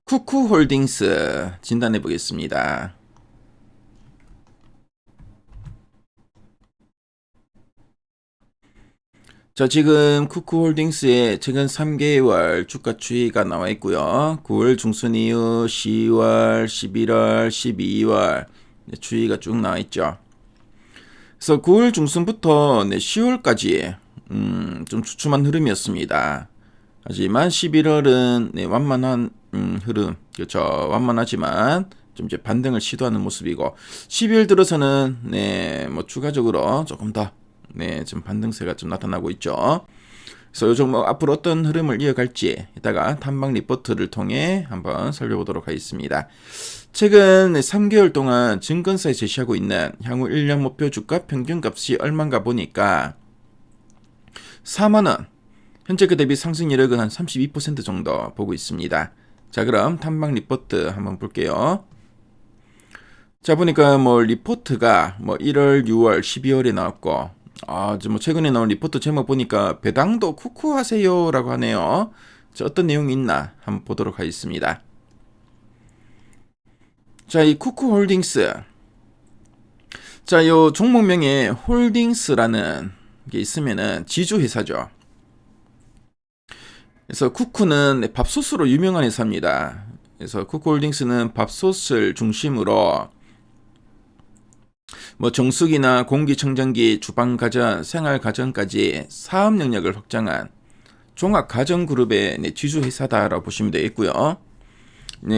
쿠쿠홀딩스 진단해 보겠습니다. 자, 지금 쿠쿠홀딩스의 최근 3개월 주가 추이가 나와 있고요. 9월 중순 이후 10월, 11월, 12월 추이가 쭉 나와 있죠. 그래서 9월 중순부터 10월까지 좀 주춤한 흐름이었습니다. 하지만 11월은 완만한 흐름, 그렇죠. 완만하지만 좀 이제 반등을 시도하는 모습이고 12월 들어서는 뭐 추가적으로 조금 더 좀 반등세가 좀 나타나고 있죠. 그래서 요즘 뭐 앞으로 어떤 흐름을 이어갈지 이따가 탐방 리포트를 통해 한번 살펴보도록 하겠습니다. 최근 3개월 동안 증권사에 제시하고 있는 향후 1년 목표 주가 평균값이 얼마인가 보니까 4만원, 현재 그 대비 상승 여력은 한 32% 정도 보고 있습니다. 자, 그럼 탐방 리포트 한번 볼게요. 자, 보니까 뭐 리포트가 뭐 1월, 6월, 12월에 나왔고, 뭐 최근에 나온 리포트 제목 보니까 배당도 쿠쿠하세요 라고 하네요. 자, 어떤 내용이 있나 한번 보도록 하겠습니다. 자, 이 쿠쿠홀딩스. 자, 요 종목명에 홀딩스라는 게 있으면은 지주회사죠. 그래서 쿠쿠는 밥솥으로 유명한 회사입니다. 그래서 쿠쿠홀딩스는 밥솥을 중심으로 뭐 정수기나 공기청정기, 주방가전, 생활가전까지 사업 영역을 확장한 종합가전그룹의 지주회사다라고 보시면 되겠고요.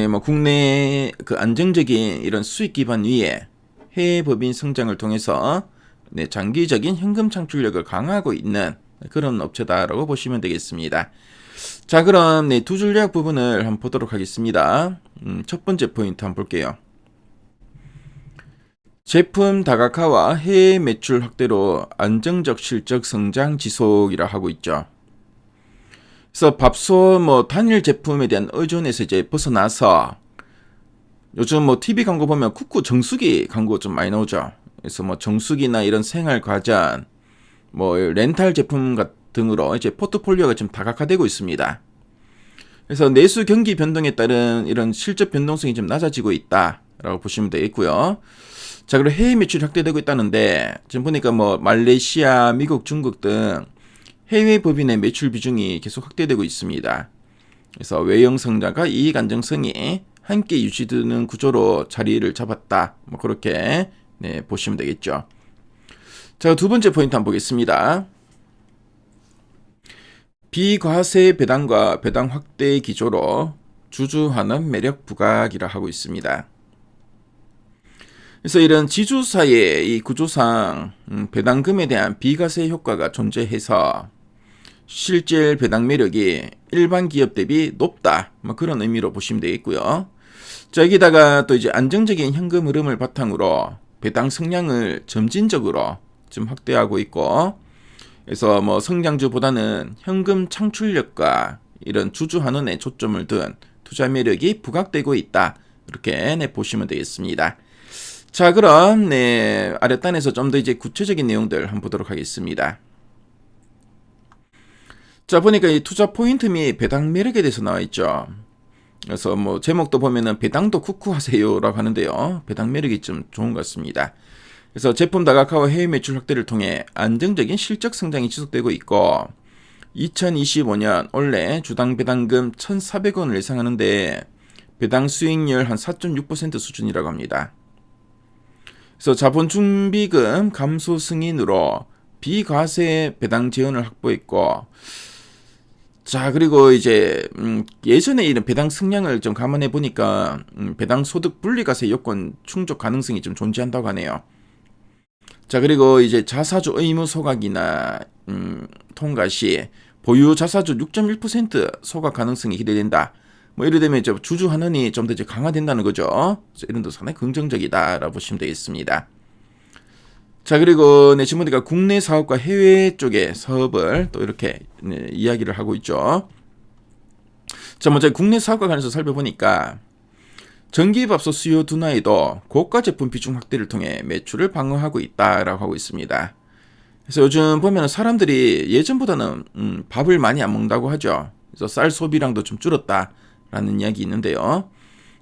뭐 국내 그 안정적인 이런 수익 기반 위에 해외 법인 성장을 통해서 장기적인 현금 창출력을 강화하고 있는 그런 업체다라고 보시면 되겠습니다. 자, 그럼 두 줄 요약 부분을 한번 보도록 하겠습니다. 첫 번째 포인트 한번 볼게요. 제품 다각화와 해외 매출 확대로 안정적 실적 성장 지속이라 하고 있죠. 그래서 밥솥 뭐 단일 제품에 대한 의존에서 이제 벗어나서 요즘 뭐 TV 광고 보면 쿠쿠 정수기 광고 좀 많이 나오죠. 그래서 뭐 정수기나 이런 생활 가전, 뭐 렌탈 제품 등으로 이제 포트폴리오가 좀 다각화되고 있습니다. 그래서 내수 경기 변동에 따른 이런 실적 변동성이 좀 낮아지고 있다라고 보시면 되겠고요. 자, 그리고 해외 매출이 확대되고 있다는데 지금 보니까 뭐 말레이시아, 미국, 중국 등 해외 법인의 매출 비중이 계속 확대되고 있습니다. 그래서 외형 성장과 이익 안정성이 함께 유지되는 구조로 자리를 잡았다. 뭐 그렇게 보시면 되겠죠. 자, 두 번째 포인트 한번 보겠습니다. 비과세 배당과 배당 확대 기조로 주주환원 매력 부각이라 하고 있습니다. 그래서 이런 지주사의 이 구조상 배당금에 대한 비과세 효과가 존재해서 실질 배당 매력이 일반 기업 대비 높다. 뭐 그런 의미로 보시면 되겠고요. 자, 여기다가 또 이제 안정적인 현금 흐름을 바탕으로 배당 성량을 점진적으로 좀 확대하고 있고, 그래서 뭐 성장주보다는 현금 창출력과 이런 주주 환원에 초점을 둔 투자 매력이 부각되고 있다. 이렇게 보시면 되겠습니다. 자, 그럼 아랫단에서 좀 더 이제 구체적인 내용들 한번 보도록 하겠습니다. 자, 보니까 이 투자 포인트 및 배당 매력에 대해서 나와 있죠. 그래서 뭐 제목도 보면은 배당도 쿠쿠하세요라고 하는데요. 배당 매력이 좀 좋은 것 같습니다. 그래서 제품 다각화와 해외 매출 확대를 통해 안정적인 실적 성장이 지속되고 있고 2025년 올해 주당 배당금 1,400원을 예상하는데 배당 수익률 한 4.6% 수준이라고 합니다. 그래서 자본 준비금 감소 승인으로 비과세 배당 지원을 확보했고, 자, 그리고 이제 예전에 이런 배당 승량을 좀 감안해 보니까 배당 소득 분리과세 요건 충족 가능성이 좀 존재한다고 하네요. 자, 그리고 이제 자사주 의무 소각이나 통과 시 보유 자사주 6.1% 소각 가능성이 기대된다. 뭐 이래 되면 이제 주주 환원이 좀 더 이제 강화된다는 거죠. 이런 데 상당히 긍정적이다라고 보시면 되겠습니다. 자, 그리고 지금 보니까 국내 사업과 해외 쪽의 사업을 또 이렇게 이야기를 하고 있죠. 자, 먼저 국내 사업과 관해서 살펴보니까 전기밥솥 수요 둔화에도 고가 제품 비중 확대를 통해 매출을 방어하고 있다라고 하고 있습니다. 그래서 요즘 보면 사람들이 예전보다는 밥을 많이 안 먹는다고 하죠. 그래서 쌀 소비량도 좀 줄었다. 라는 이야기 있는데요.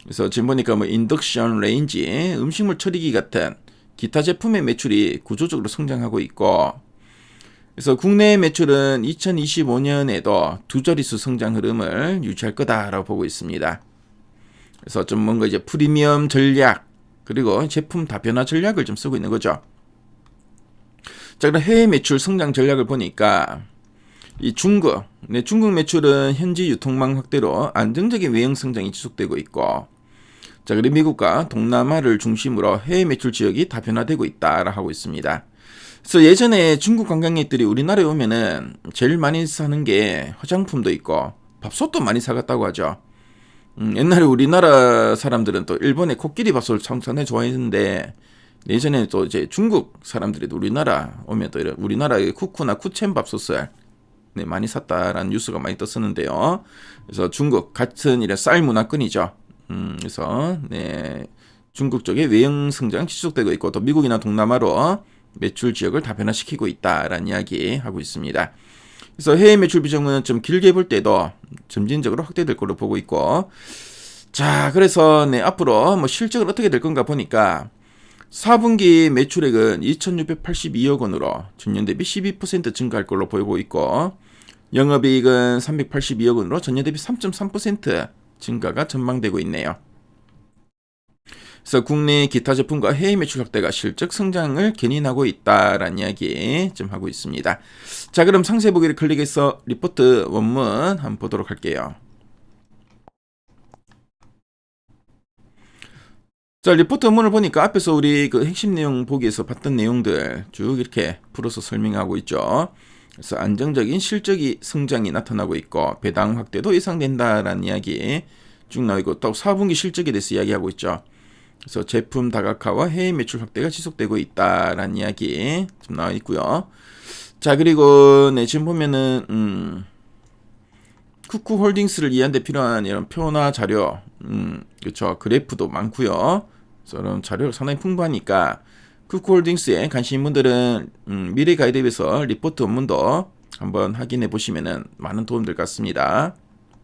그래서 지금 보니까 뭐 인덕션 레인지, 음식물 처리기 같은 기타 제품의 매출이 구조적으로 성장하고 있고, 그래서 국내 매출은 2025년에도 두 자릿수 성장 흐름을 유지할 거다라고 보고 있습니다. 그래서 좀 뭔가 이제 프리미엄 전략, 그리고 제품 다변화 전략을 좀 쓰고 있는 거죠. 자, 그럼 해외 매출 성장 전략을 보니까 이 중국 매출은 현지 유통망 확대로 안정적인 외형 성장이 지속되고 있고, 자, 그리고 미국과 동남아를 중심으로 해외 매출 지역이 다변화되고 있다라고 하고 있습니다. 그래서 예전에 중국 관광객들이 우리나라에 오면은 제일 많이 사는 게 화장품도 있고 밥솥도 많이 사갔다고 하죠. 옛날에 우리나라 사람들은 또 일본의 코끼리 밥솥을 참 상당히 좋아했는데, 예전에 또 이제 중국 사람들이 우리나라 오면 또 이런 우리나라의 쿠쿠나 쿠첸 밥솥을 많이 샀다라는 뉴스가 많이 떴었는데요. 그래서 중국 같은 이런 쌀 문화권이죠. 그래서 중국 쪽의 외형 성장 지속되고 있고, 또 미국이나 동남아로 매출 지역을 다변화시키고 있다라는 이야기 하고 있습니다. 그래서 해외 매출 비중은 좀 길게 볼 때도 점진적으로 확대될 걸로 보고 있고, 자, 그래서 앞으로 뭐 실적은 어떻게 될 건가 보니까 4분기 매출액은 2,682억 원으로 전년 대비 12% 증가할 걸로 보이고 있고, 영업이익은 382억 원으로 전년 대비 3.3% 증가가 전망되고 있네요. 그래서 국내 기타 제품과 해외 매출 확대가 실적 성장을 견인하고 있다라는 이야기 좀 하고 있습니다. 자, 그럼 상세 보기를 클릭해서 리포트 원문 한번 보도록 할게요. 자, 리포트 원문을 보니까 앞에서 우리 그 핵심 내용 보기에서 봤던 내용들 쭉 이렇게 풀어서 설명하고 있죠. 그래서 안정적인 실적이 성장이 나타나고 있고, 배당 확대도 예상된다라는 이야기 쭉 나오고, 또 4분기 실적에 대해서 이야기하고 있죠. 그래서 제품 다각화와 해외 매출 확대가 지속되고 있다라는 이야기 좀 나와 있고요. 자, 그리고 지금 보면은 쿠쿠 홀딩스를 이해하는 데 필요한 이런 표나 자료, 그렇죠, 그래프도 많고요. 그래서 이런 자료가 상당히 풍부하니까 쿠쿠 홀딩스에 관심 있는 분들은 미래 가이드에서 리포트 원문도 한번 확인해 보시면은 많은 도움 될 것 같습니다.